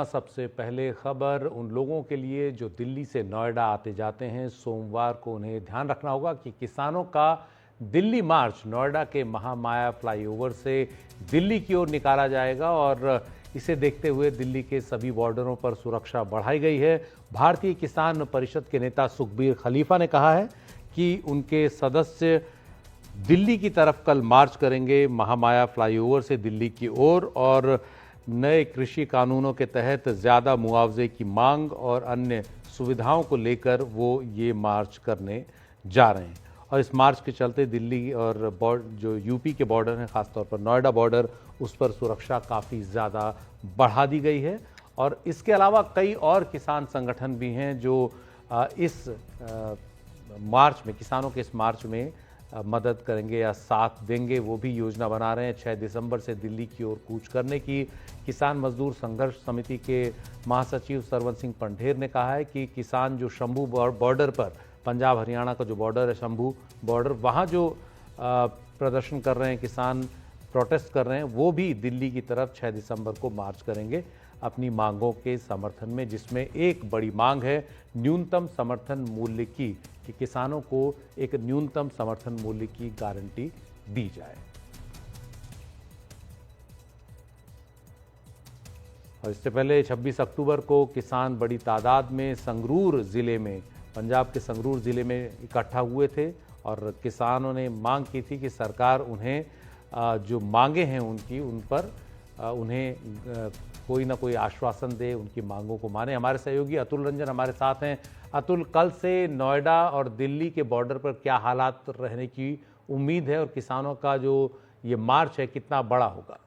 सबसे पहले खबर उन लोगों के लिए जो दिल्ली से नोएडा आते जाते हैं। सोमवार को उन्हें ध्यान रखना होगा कि किसानों का दिल्ली मार्च नोएडा के महामाया फ्लाईओवर से दिल्ली की ओर निकाला जाएगा और इसे देखते हुए दिल्ली के सभी बॉर्डरों पर सुरक्षा बढ़ाई गई है। भारतीय किसान परिषद के नेता सुखबीर खलीफा ने कहा है कि उनके सदस्य दिल्ली की तरफ कल मार्च करेंगे महामाया फ्लाईओवर से दिल्ली की ओर और नए कृषि कानूनों के तहत ज़्यादा मुआवजे की मांग और अन्य सुविधाओं को लेकर वो ये मार्च करने जा रहे हैं। और इस मार्च के चलते दिल्ली और जो यूपी के बॉर्डर हैं, ख़ासतौर पर नोएडा बॉर्डर, उस पर सुरक्षा काफ़ी ज़्यादा बढ़ा दी गई है। और इसके अलावा कई और किसान संगठन भी हैं जो इस मार्च में, किसानों के इस मार्च में मदद करेंगे या साथ देंगे। वो भी योजना बना रहे हैं 6 दिसंबर से दिल्ली की ओर कूच करने की। किसान मजदूर संघर्ष समिति के महासचिव सरवन सिंह पंढेर ने कहा है कि किसान जो शंभू बॉर्डर पर, पंजाब हरियाणा का जो बॉर्डर है शंभू बॉर्डर, वहाँ जो प्रदर्शन कर रहे हैं किसान, प्रोटेस्ट कर रहे हैं, वो भी दिल्ली की तरफ 6 दिसंबर को मार्च करेंगे अपनी मांगों के समर्थन में, जिसमें एक बड़ी मांग है न्यूनतम समर्थन मूल्य की, कि किसानों को एक न्यूनतम समर्थन मूल्य की गारंटी दी जाए। और इससे पहले 26 अक्टूबर को किसान बड़ी तादाद में संगरूर जिले में, पंजाब के संगरूर जिले में इकट्ठा हुए थे और किसानों ने मांग की थी कि सरकार उन्हें जो मांगे हैं उनकी, उन पर उन्हें कोई ना कोई आश्वासन दे, उनकी मांगों को माने। हमारे सहयोगी अतुल रंजन हमारे साथ हैं। अतुल, कल से नोएडा और दिल्ली के बॉर्डर पर क्या हालात रहने की उम्मीद है और किसानों का जो ये मार्च है कितना बड़ा होगा?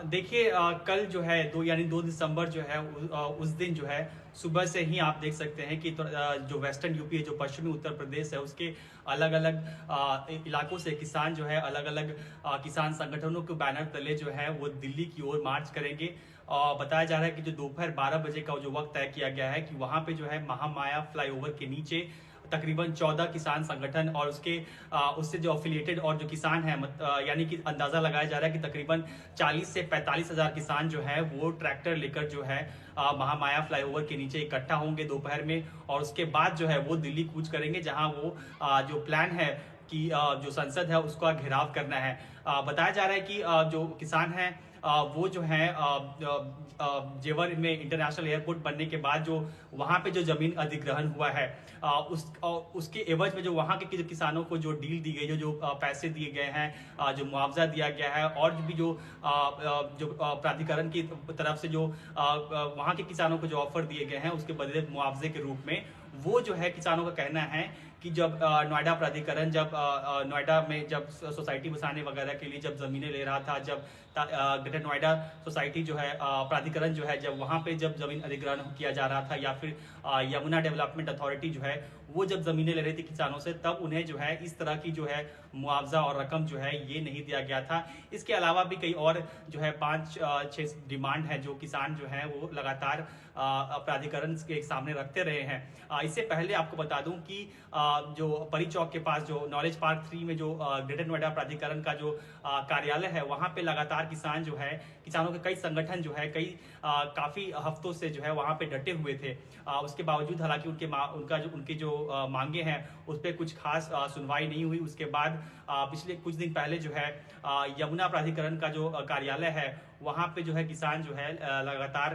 देखिए, कल जो है 2 दिसंबर जो है उस दिन जो है सुबह से ही आप देख सकते हैं कि जो वेस्टर्न यूपी है, जो पश्चिमी उत्तर प्रदेश है, उसके अलग अलग इलाकों से किसान जो है अलग अलग किसान संगठनों के बैनर तले जो है वो दिल्ली की ओर मार्च करेंगे। बताया जा रहा है कि जो दोपहर 12 बजे का जो वक्त तय किया गया है कि वहां पे जो है महामाया फ्लाईओवर के नीचे तकरीबन 14 किसान संगठन और उससे जो अफिलिएटेड और जो किसान है, यानी कि अंदाजा लगाया जा रहा है कि तकरीबन 40 से 45 हजार किसान जो है वो ट्रैक्टर लेकर जो है महामाया फ्लाईओवर के नीचे इकट्ठा होंगे दोपहर में और उसके बाद जो है वो दिल्ली कूच करेंगे, जहां वो जो प्लान है कि जो संसद है उसका घेराव करना है। बताया जा रहा है कि जो किसान है वो जो है जेवर में इंटरनेशनल एयरपोर्ट बनने के बाद जो वहां पे जो जमीन अधिग्रहण हुआ है, उसके एवज में जो वहां के किसानों को जो डील दी गई, जो पैसे दिए गए हैं, जो मुआवजा दिया गया है और भी जो प्राधिकरण की तरफ से जो वहां के किसानों को जो ऑफर दिए गए हैं उसके बदले मुआवजे के रूप में, वो जो है किसानों का कहना है कि जब नोएडा प्राधिकरण जब नोएडा में जब सोसाइटी बसाने वगैरह के लिए जब जमीनें ले रहा था, जब ग्रेटर नोएडा सोसाइटी जो है प्राधिकरण जो है जब वहां पे जब जमीन अधिग्रहण किया जा रहा था, या फिर यमुना डेवलपमेंट अथॉरिटी जो है वो जब जमीनें ले रही थी किसानों से, तब उन्हें जो है इस तरह की जो है मुआवजा और रकम जो है ये नहीं दिया गया था। इसके अलावा भी कई और जो है 5-6 डिमांड है जो किसान जो है वो लगातार प्राधिकरण के सामने रखते रहे हैं। इससे पहले आपको बता दूं कि जो परी चौक के पास जो नॉलेज पार्क 3 में जो ग्रेटर नोएडा प्राधिकरण का जो कार्यालय है, वहां पे लगातार किसान जो है, किसानों के कई संगठन जो है काफी हफ्तों से जो है वहां पे डटे हुए थे। उसके बावजूद हालांकि उनके जो मांगे हैं उस पर कुछ खास सुनवाई नहीं हुई। उसके बाद पिछले कुछ दिन पहले जो है यमुना प्राधिकरण का जो कार्यालय है वहां पे जो है किसान जो है लगातार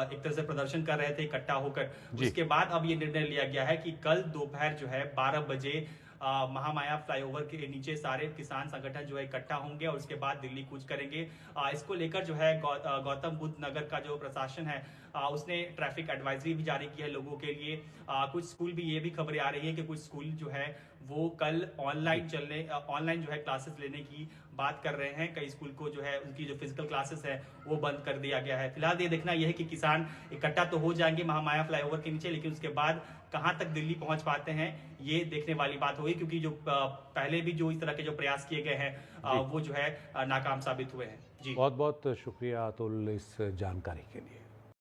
एक तरह से प्रदर्शन कर रहे थे इकट्ठा होकर। उसके बाद अब ये निर्णय लिया गया है कि कल दोपहर जो है 12 बजे महामाया फ्लाईओवर के नीचे सारे किसान संगठन जो है इकट्ठा होंगे और उसके बाद दिल्ली कूच करेंगे। इसको लेकर जो है गौतम बुद्ध नगर का जो प्रशासन है उसने ट्रैफिक एडवाइजरी भी जारी की है लोगों के लिए। कुछ स्कूल भी, ये भी खबरें आ रही है कि कुछ स्कूल जो है वो कल ऑनलाइन जो है क्लासेस लेने की बात कर रहे हैं। कई स्कूल को जो है उनकी जो फिजिकल क्लासेस है वो बंद कर दिया गया है। फिलहाल ये देखना यह है कि किसान इकट्ठा तो हो जाएंगे महामाया फ्लाईओवर के नीचे, लेकिन उसके बाद कहां तक दिल्ली पहुंच पाते हैं ये देखने वाली बात होगी, क्योंकि जो पहले भी जो इस तरह के जो प्रयास किए गए हैं वो जो है नाकाम साबित हुए हैं। जी, बहुत बहुत शुक्रिया अतुल इस जानकारी के लिए।